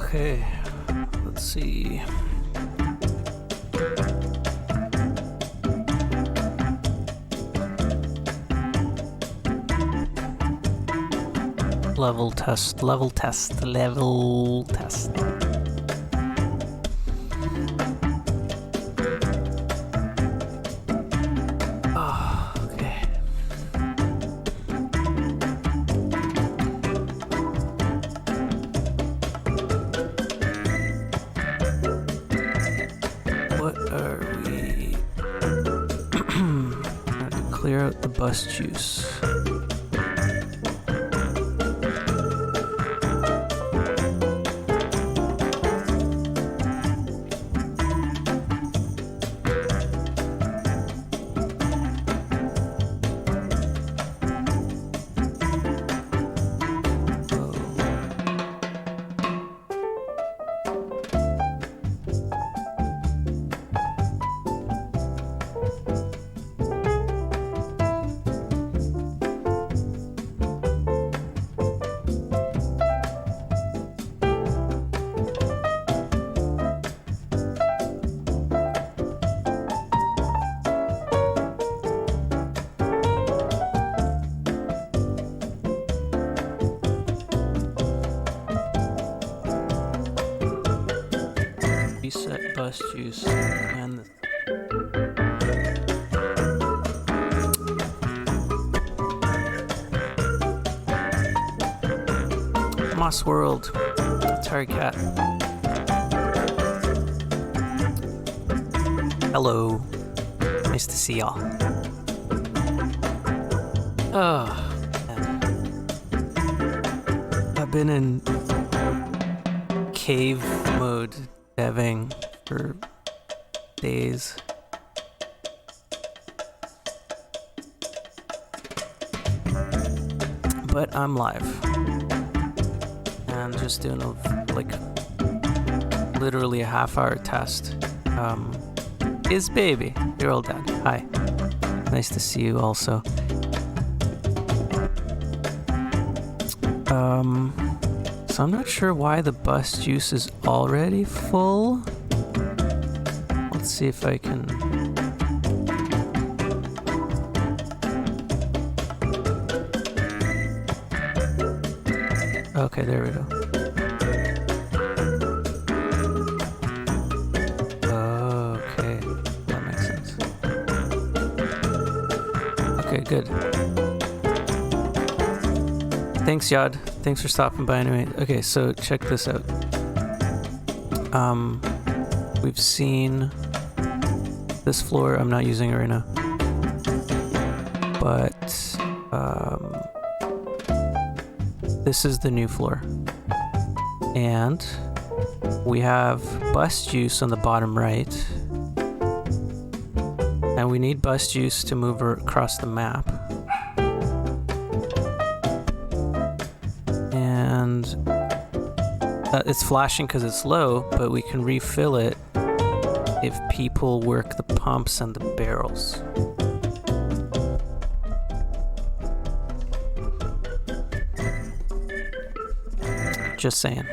Okay, let's see. Level test, level test, level test. Oh, okay. What are we? Have to clear out the bus juice. Reset bus juice and Moss World. Sorry, cat. Hello. Nice to see y'all. Oh, man. I've been in cave mode deving for days. But I'm live. And just doing literally a half-hour test. Is baby, your old dad. Hi. Nice to see you also. So I'm not sure why the bus juice is already full. Let's see if I can... Okay, there we go. Okay, that makes sense. Okay, good. Thanks, Yod. Thanks for stopping by anyway. Okay, so check this out. We've seen this floor. I'm not using it right now. But, this is the new floor. And we have bus juice on the bottom right. And we need bus juice to move across the map. And it's flashing because it's low, but we can refill it if people work the pumps and the barrels. Just saying.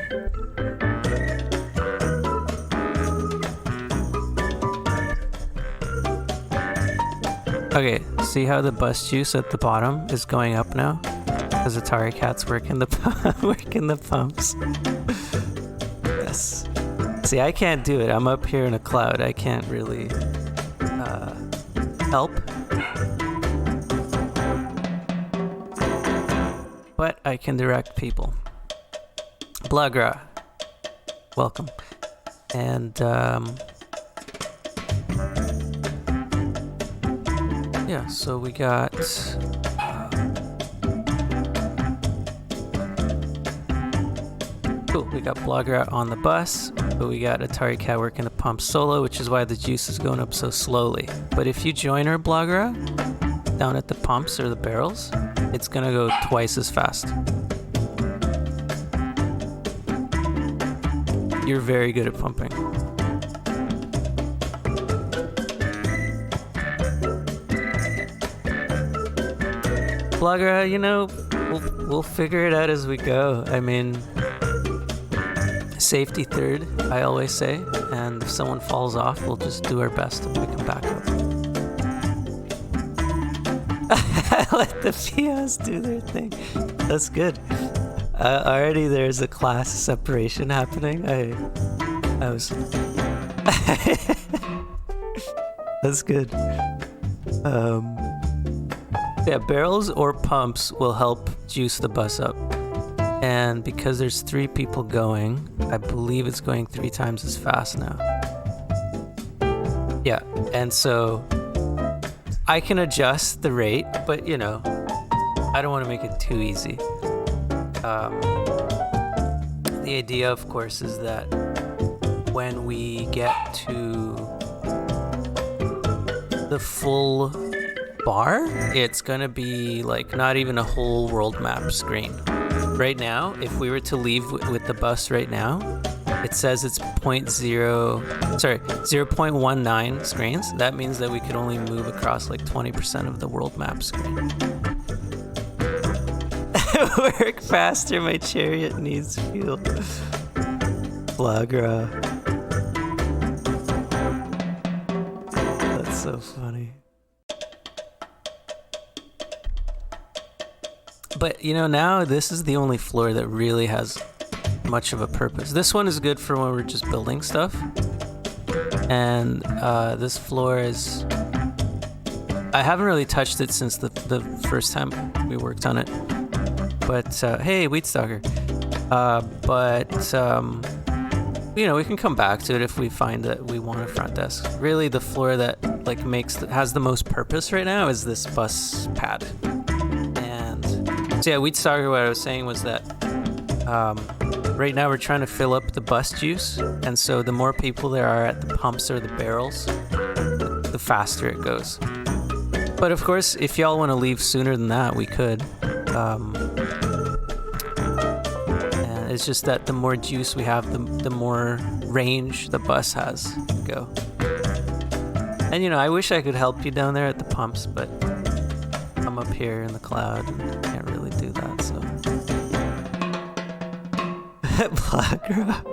Okay, see how the bus juice at the bottom is going up now? Because Atari Cat's working the pumps. Yes. See, I can't do it. I'm up here in a cloud. I can't really help. But I can direct people. Blagra, welcome. And yeah, so we got cool. We got Blagra on the bus, but we got Atari Cat working the pump solo, which is why the juice is going up so slowly. But if you join our Blagra down at the pumps or the barrels, it's gonna go twice as fast. You're very good at pumping. Blagra, you know, we'll figure it out as we go. I mean, Safety third, I always say, and if someone falls off, we'll just do our best to pick them back up. Let the POs do their thing. That's good. Already there's a class separation happening. I was... That's good. Yeah, barrels or pumps will help juice the bus up. And because there's 3 people going, I believe it's going 3 times as fast now. Yeah, and so I can adjust the rate, but I don't want to make it too easy. The idea, of course, is that when we get to the full bar, it's gonna be like not even a whole world map screen. Right now, if we were to leave with the bus right now, it says it's 0.19 screens. That means that we could only move across like 20% of the world map screen. Work faster, my chariot needs fuel. Flagra. That's so funny. But now this is the only floor that really has much of a purpose. This one is good for when we're just building stuff. And this floor is... I haven't really touched it since the first time we worked on it. But, hey, Wheat Stalker. We can come back to it if we find that we want a front desk. Really, the floor that has the most purpose right now is this bus pad. So yeah, Wheat Stalker, what I was saying was that right now we're trying to fill up the bus juice, and so the more people there are at the pumps or the barrels, the faster it goes. But of course, if y'all want to leave sooner than that, we could. And it's just that the more juice we have, the more range the bus has to go. And I wish I could help you down there at the pumps, but I'm up here in the cloud and can't really do that, so. Blagra.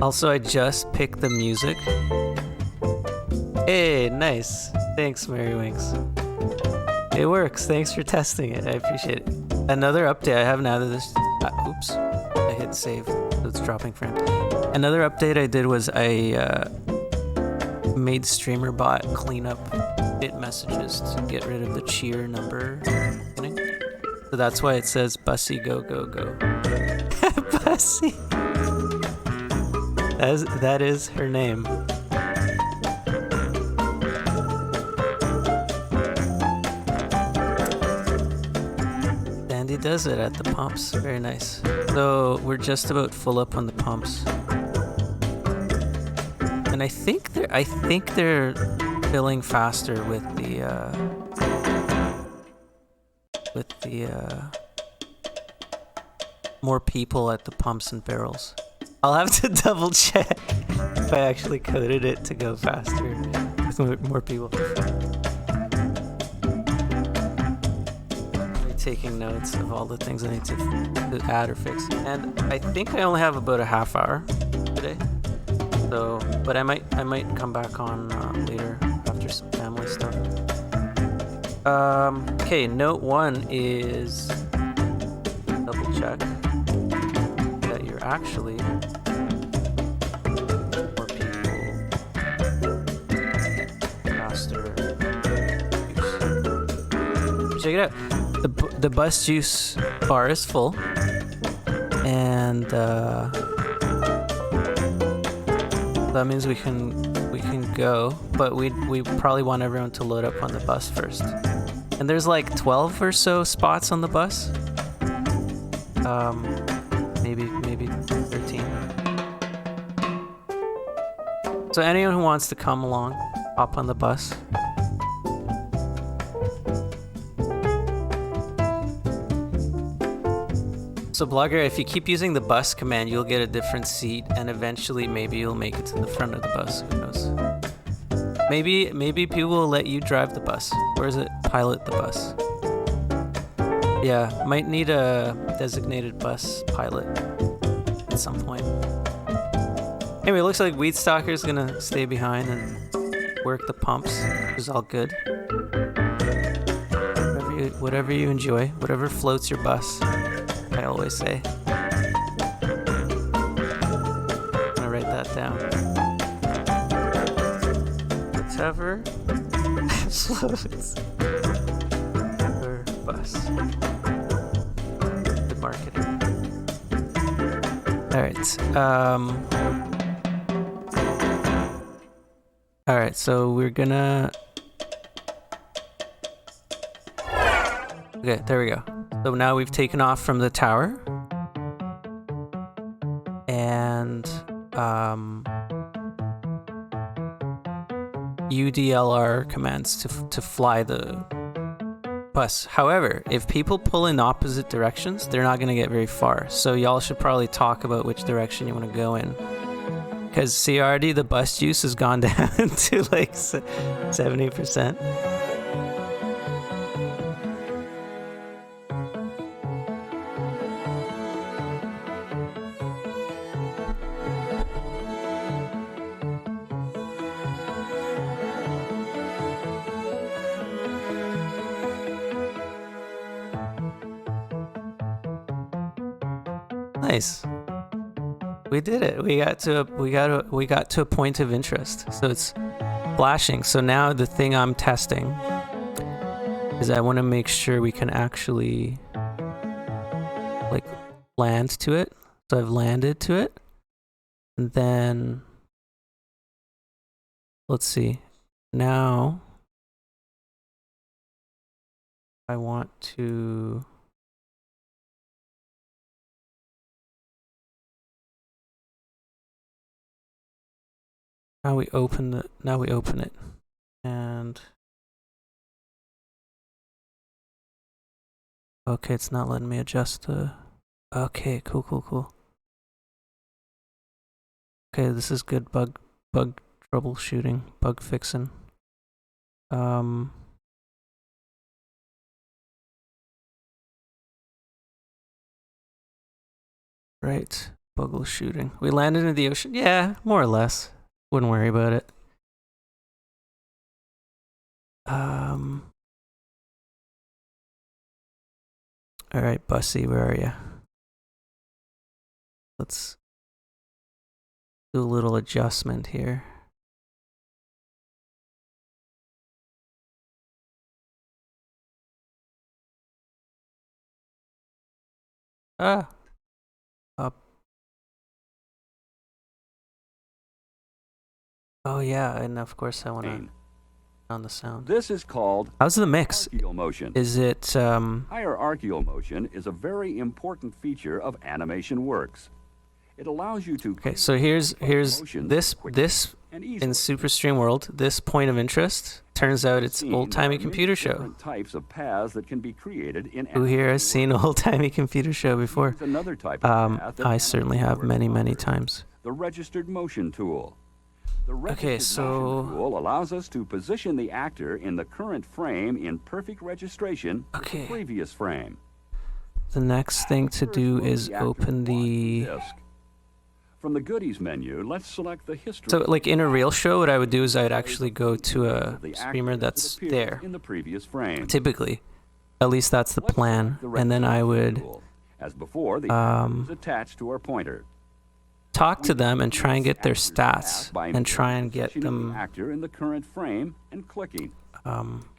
Also, I just picked the music. Hey, nice. Thanks, Mary Winks. It works. Thanks for testing it. I appreciate it. Another update I have now that this... oops. I hit save. So it's dropping frame. Another update I did was I made StreamerBot clean up bit messages to get rid of the cheer number. So that's why it says Bussy go go go. Bussy. That is her name. Dandy does it at the pumps. Very nice. So we're just about full up on the pumps. And I think they're filling faster with the more people at the pumps and barrels. I'll have to double check if I actually coded it to go faster with more people. I'm taking notes of all the things I need to add or fix. And I think I only have about a half hour today. So, but I might come back on later after some family stuff. Okay, note 1 is double check that you're actually more people faster. Check it out. The bus juice bar is full, and that means we can go, but we probably want everyone to load up on the bus first. And there's like 12 or so spots on the bus. Maybe 13. So anyone who wants to come along, hop on the bus. So Blogger, if you keep using the bus command, you'll get a different seat, and eventually maybe you'll make it to the front of the bus. Who knows? Maybe people will let you drive the bus. Or is it pilot the bus? Yeah, might need a designated bus pilot at some point. Anyway, it looks like Weed Stalker's gonna stay behind and work the pumps, which is all good. Whatever you enjoy, whatever floats your bus, I always say. I'm gonna write that down. Whatever floats your bus. The marketing. Alright, so we're gonna... Okay, there we go. So now we've taken off from the tower. And UDLR commands to fly the bus. However, if people pull in opposite directions, they're not going to get very far. So y'all should probably talk about which direction you want to go in. Because see, already the bus juice has gone down to like 70%. Nice. We did it. We got to a point of interest. So it's flashing. So now the thing I'm testing is I want to make sure we can actually like land to it. So I've landed to it. And then let's see. Now I want to Now we open it, and okay, it's not letting me adjust the. Okay, cool. Okay, this is good. Bug troubleshooting, bug fixing. Right, bug shooting. We landed in the ocean. Yeah, more or less. Wouldn't worry about it. All right, Bussy, where are you? Let's do a little adjustment here. Up. Oh yeah, and of course I want to on the sound. This is called how's the mix? Archaeal motion. Is it Hierarchical motion is a very important feature of animation works. It allows you to okay, so here's this in SuperStream World, this point of interest. Turns out it's Old-Timey Computer Show. Types of paths that can be created in who here has seen Old-Timey Computer Show before? Another type of path I certainly have many times. The registered motion tool. The registered motion tool allows us to position the actor in the current frame in perfect registration with the previous frame. The next thing to do is open the disc. From the goodies menu, let's select the history. So like in a real show, what I would do is I'd actually go to a streamer that's there. In the previous frame. Typically. At least that's the plan. And then I would as before, the actor is attached to our pointer. Talk to them and try and get their stats and try and get them actor in the current frame and clicking.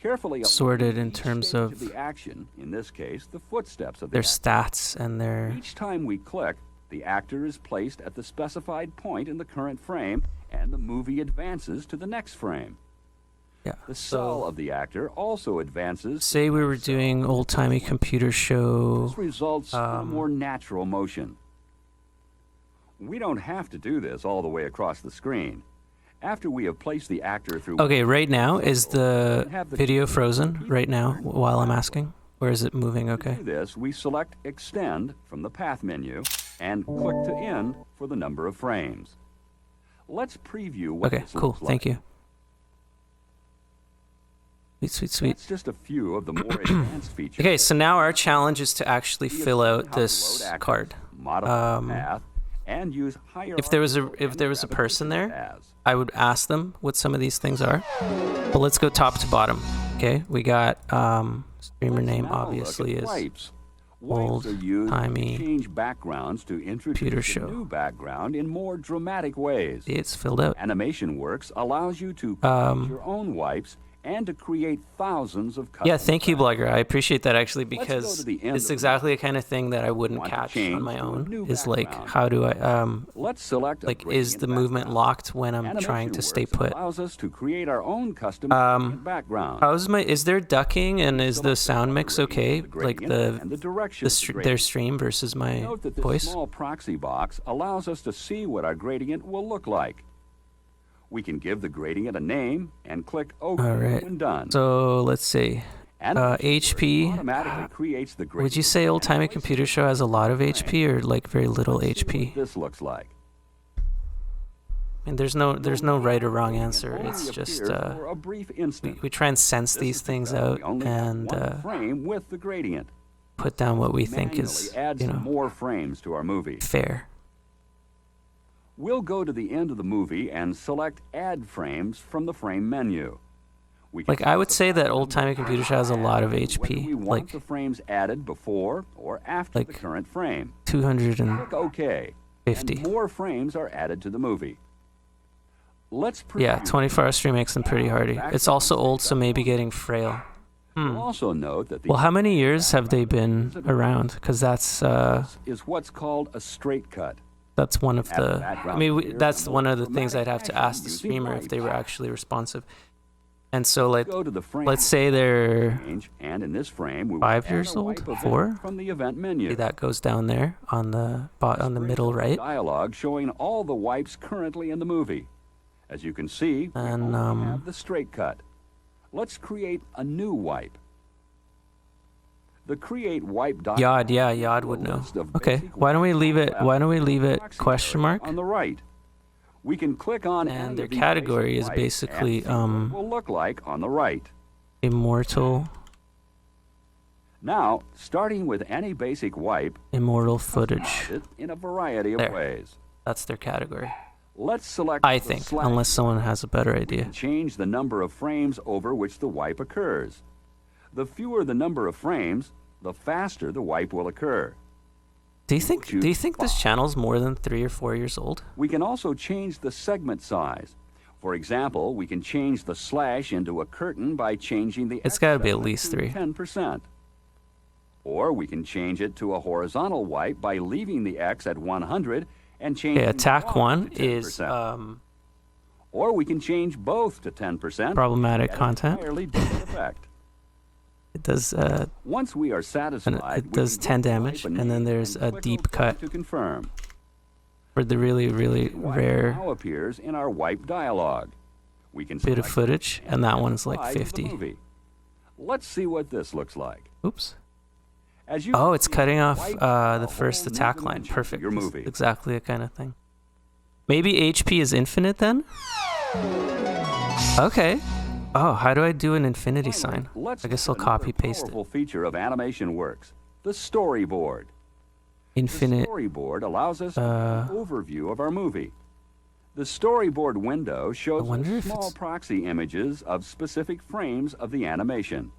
Carefully sorted in terms of the action, in this case, the footsteps of their stats and their. Each time we click, the actor is placed at the specified point in the current frame, and the movie advances to the next frame. Yeah. The cell of the actor also advances. Say we were doing Old-Timey Computer Show. This results in a more natural motion. We don't have to do this all the way across the screen. After we have placed the actor through... Okay, right now, is the video frozen right now while I'm asking? Or is it moving okay? To do this, we select Extend from the Path menu and click to End for the number of frames. Let's preview what this looks like. Thank you. Sweet, sweet, sweet. That's just a few of the more advanced features. Okay, so now our challenge is to actually fill out this card. Modify the path, and use If there was a person there, I would ask them what some of these things are. But let's go top to bottom. Okay, we got streamer name obviously is OldTimeyComputerShow. New background in more dramatic ways. It's filled out. Animation Works allows you to create your own wipes and to create thousands of custom. Yeah, thank you, Blogger. I appreciate that actually, because it's exactly the kind of thing that I wouldn't catch on my own. Is like, how do I Let's select like, is the movement locked when I'm trying to stay put? Allows us to create our own custom background. Is there ducking, and is the sound mix okay? Like their stream versus my Note that this voice? small proxy box allows us to see what our gradient will look like. We can give the gradient a name and click OK when done. So let's see. HP. Automatically creates the gradient. Would you say OldTimeyComputerShow has a lot of HP or like very little HP? This looks like. And there's no right or wrong answer. It's just we try and sense these things out and frame with the gradient. Put down what we think is, more frames to our movie. Fair. We'll go to the end of the movie and select Add Frames from the Frame menu. Like, I would say that OldTimeyComputerShow has a lot of HP. We want like the frames added before or after the current frame. 250. Click OK. And more frames are added to the movie. Let's 24-hour stream makes them pretty hardy. It's also old, so maybe getting frail. You'll also note that well, how many years have they been around? Because that's is what's called a straight cut. That's one of the. I mean, that's one of the things I'd have to ask the streamer if they were actually responsive. And so, like, let's say they're 5 years old, 4. From the event menu. See, that goes down there on the middle right. Dialogue showing all the wipes currently in the movie. As you can see, we only have the straight cut. Let's create a new wipe. The create wipe Yod, yeah, Yod would know. Okay, why don't we leave it? Why don't we leave it question mark? On the right, we can click on and their category is basically will look like on the right. Immortal. Now, starting with any basic wipe, immortal footage in a variety of ways. That's their category. Let's select. I think, unless someone has a better idea. Change the number of frames over which the wipe occurs. The fewer the number of frames, the faster the wipe will occur. Do you think this channel's more than 3 or 4 years old? We can also change the segment size. For example, we can change the slash into a curtain by changing the It's got to be at least 3. 10%. Or we can change it to a horizontal wipe by leaving the X at 100 and changing attack 1 is or we can change both to 10%. Problematic content. Entirely different effect. It does once we are satisfied, it does 10 damage, and then there's a deep cut to confirm. For the really rare now appears in our wipe dialog. We can bit of footage, and that one's like 50. Let's see what this looks like. Oops. Oh, it's cutting off the first attack line. Perfect. Your movie. Exactly the kind of thing. Maybe HP is infinite then? Okay. Oh, how do I do an infinity sign? I guess I'll copy paste it. Powerful feature of Animation Works, the storyboard. Infinite. The storyboard allows us an overview of our movie. The storyboard window shows small proxy images of specific frames of the animation.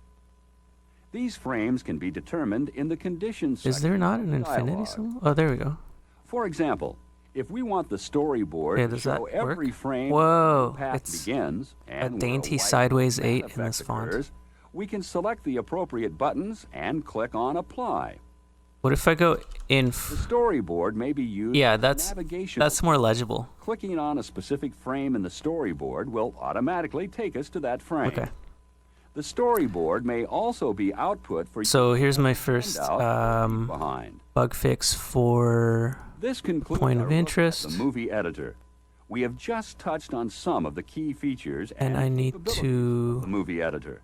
These frames can be determined in the conditions section. Is there not an infinity symbol? Oh, there we go. For example, if we want the storyboard to show every frame Whoa, the path begins and a dainty sideways 8 in this font. We can select the appropriate buttons and click on Apply. What if I go in? The storyboard may be used that's more legible. Clicking on a specific frame in the storyboard will automatically take us to that frame. Okay. The storyboard may also be output for. So here's my first bug fix for this concludes point of interest. The movie editor. We have just touched on some of the key features and I need to the movie editor.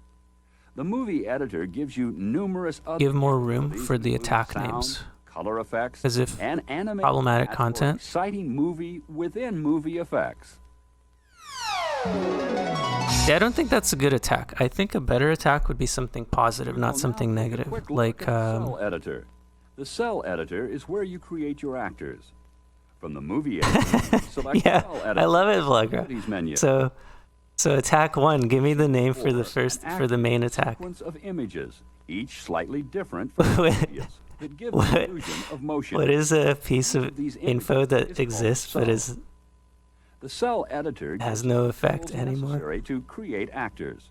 The movie editor gives you numerous give more room for the attack names. Color effects, as if and problematic content. Exciting movie within movie effects. Yeah, I don't think that's a good attack. I think a better attack would be something positive, not something negative. Like, Cell editor. The cell editor is where you create your actors. From the movie editor, select cell editor. I love it, Vlogra. So attack 1, give me the name for the main attack. Sequence of images, each slightly different from the previous. That give the illusion of motion. What is a piece of info that exists but is the cell editor has no effect anymore? Necessary to create actors.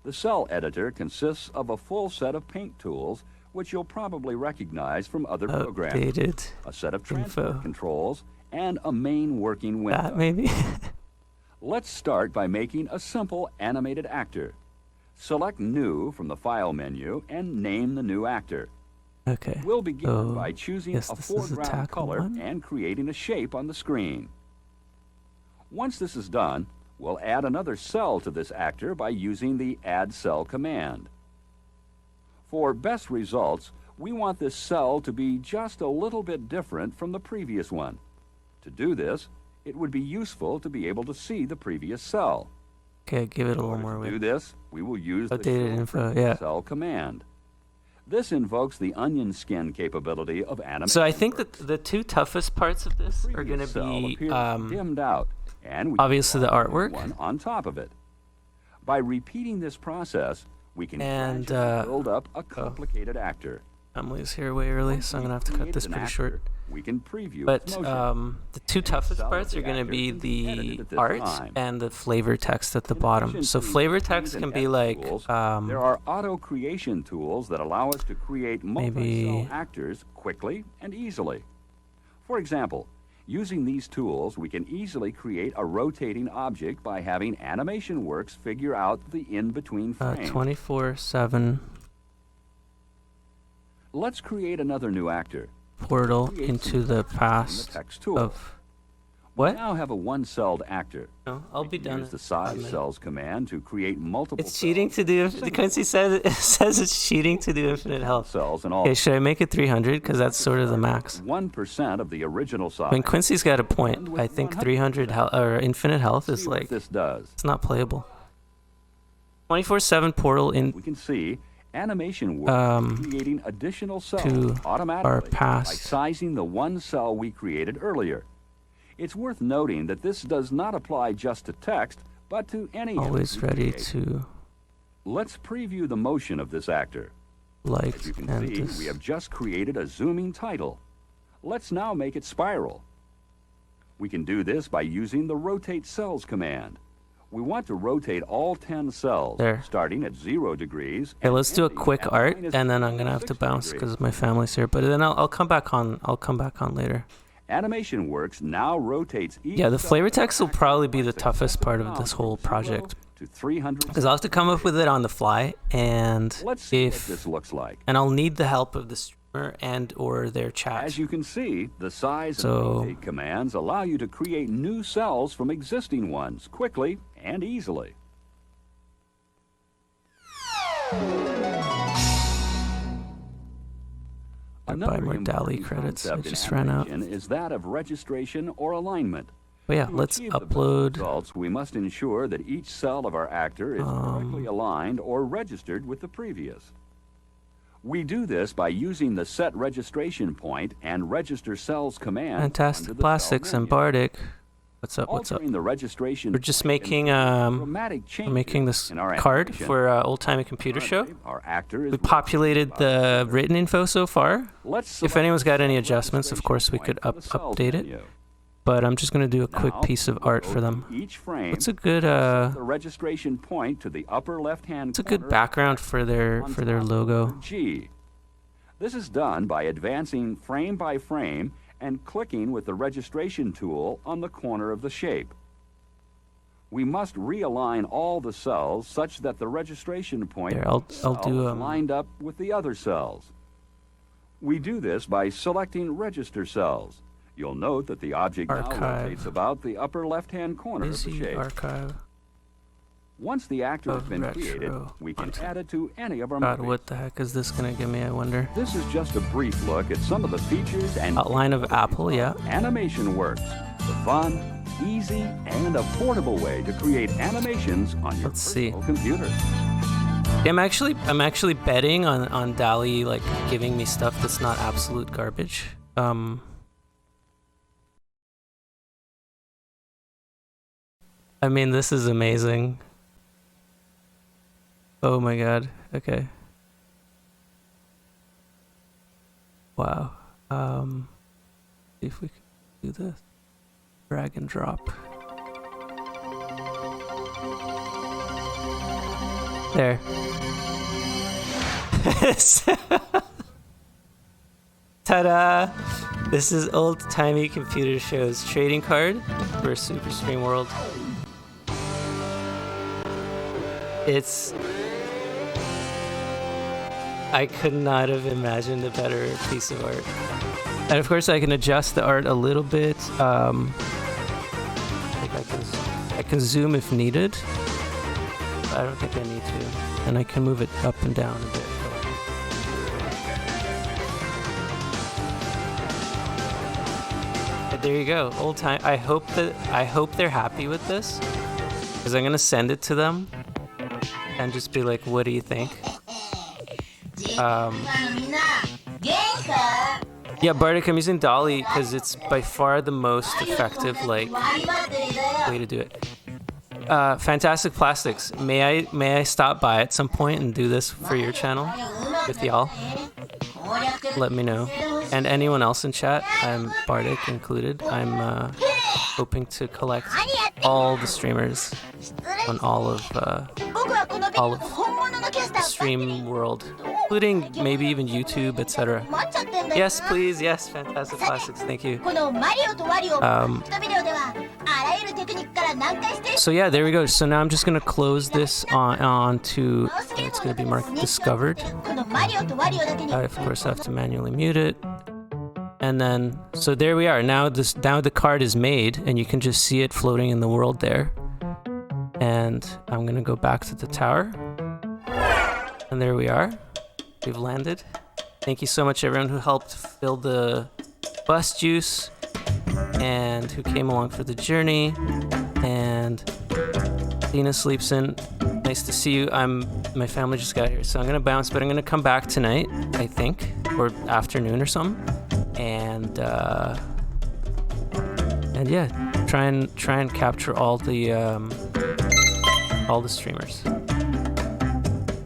The cell editor consists of a full set of paint tools, which you'll probably recognize from other programs. A set of transport controls and a main working window. That maybe. Let's start by making a simple animated actor. Select New from the File menu and name the new actor. Okay. We'll begin by choosing a foreground color 1. and creating a shape on the screen. Once this is done, we'll add another cell to this actor by using the Add Cell command. For best results, we want this cell to be just a little bit different from the previous one. To do this, it would be useful to be able to see the previous cell. Okay, give it a little more weight. To do this, we will use updated the info, cell command. This invokes the onion skin capability of animation. So I think that the two toughest parts of this are going to be dimmed out, and we obviously the artwork one on top of it. By repeating this process, we can build up a complicated actor. Emily's here way early, so I'm going to have to cut this pretty short. We can preview but the two toughest parts are going to be the art and the flavor text at the bottom. So flavor text can be like there are auto creation tools that allow us to create multi-cell actors quickly and easily. For example, using these tools, we can easily create a rotating object by having Animation Works figure out the in-between frames. 24/7 Let's create another new actor. Portal into the past of what? We now have a one-celled actor. No, I'll be done. Use the size cells command to create multiple. It's cheating to do. Quincy says it's cheating to do infinite health. Cells and all. Okay, should I make it 300? Because that's sort of the max. 1% of the original size. When Quincy's got a point, I think 300 or infinite health is like this does. It's not playable. 24/7 portal in. We can see. Animation Works creating additional cells automatically by sizing the one cell we created earlier. It's worth noting that this does not apply just to text, but to any always ready to. Let's preview the motion of this actor. As you can see, we have just created a zooming title. Let's now make it spiral. We can do this by using the Rotate Cells command. We want to rotate all 10 cells, starting at 0 degrees. Okay, let's do a quick art, and then I'm gonna have to bounce because my family's here. But then I'll come back on. I'll come back on later. Animation Works now rotates each. Yeah, the flavor text will probably be the toughest part of this whole project because I'll have to come up with it on the fly, and let's see what this looks like. And I'll need the help of the streamer and or their chat. As you can see, the size and rotate commands allow you to create new cells from existing ones quickly and easily. Buy more DALL-E credits. I just ran out. Is that of registration or alignment. Oh yeah, let's upload. Results, we must ensure that each cell of our actor is correctly aligned or registered with the previous. We do this by using the Set Registration Point and Register Cells command. Fantastic Plastics and Bardic. What's up? What's up? The registration we're just making we're making this card for Old Timey Computer Show. We populated the written info so far. If anyone's got any adjustments, of course we could update it. But I'm just going to do a quick piece of art for them. What's a good the registration point to the upper left-hand It's a good background for their logo. G. This is done by advancing frame by frame and clicking with the registration tool on the corner of the shape. We must realign all the cells such that the registration point is lined up with the other cells. We do this by selecting Register Cells. You'll note that the object now rotates about the upper left-hand corner of the shape. Archive. Once the actor has been created, we can add it to any of our movies. What the heck is this going to give me, I wonder? This is just a brief look at some of the features and outline of Apple, yeah. Animation Works, the fun easy and affordable way to create animations on your personal computer. I'm actually betting on DALL-E like giving me stuff that's not absolute garbage. I mean, this is amazing. Oh my god. Okay. Wow. See if we can do this. Drag and drop. There. Ta-da! This is Old Timey Computer Show's trading card for Super Stream World. I could not have imagined a better piece of art. And of course I can adjust the art a little bit. I can zoom if needed. I don't think I need to. And I can move it up and down a bit. But there you go. Old time. I hope they're happy with this. Because I'm gonna send it to them and just be like, what do you think? Yeah, Bardic, I'm using DALL-E because it's by far the most effective way to do it. Fantastic Plastics. May I stop by at some point and do this for your channel with y'all? Let me know. And anyone else in chat, I'm Bardic included. I'm hoping to collect all the streamers on all of the stream world, including maybe even YouTube, etc. Yes, please. Yes, Fantastic Plastics. Thank you. So yeah, there we go. So now I'm just gonna close this on to. It's gonna be marked discovered. I of course have to manually mute it. And then, so there we are. Now the card is made, and you can just see it floating in the world there. And I'm gonna go back to the tower. And there we are. We've landed. Thank you so much, everyone who helped fill the bus juice and who came along for the journey. And Dina sleeps in. Nice to see you. My family just got here, so I'm gonna bounce, but I'm gonna come back tonight, I think, or afternoon or something. And yeah, try and capture all the streamers.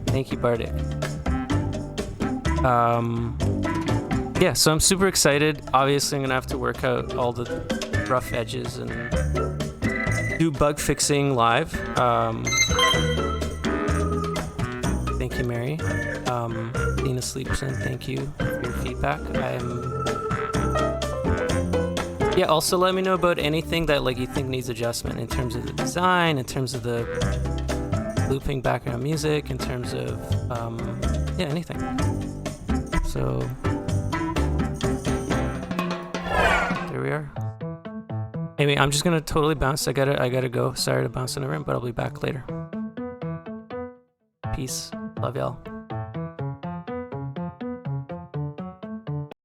Thank you, Bardic. Yeah, so I'm super excited. Obviously, I'm gonna have to work out all the rough edges and do bug fixing live. Thank you, Mary. Dina Sleeps in, thank you for your feedback. Yeah, also let me know about anything that like you think needs adjustment in terms of the design, in terms of the looping background music, in terms of yeah, anything. So there we are. Anyway, I'm just gonna totally bounce. I gotta go. Sorry to bounce in the room, but I'll be back later. Peace. Love y'all.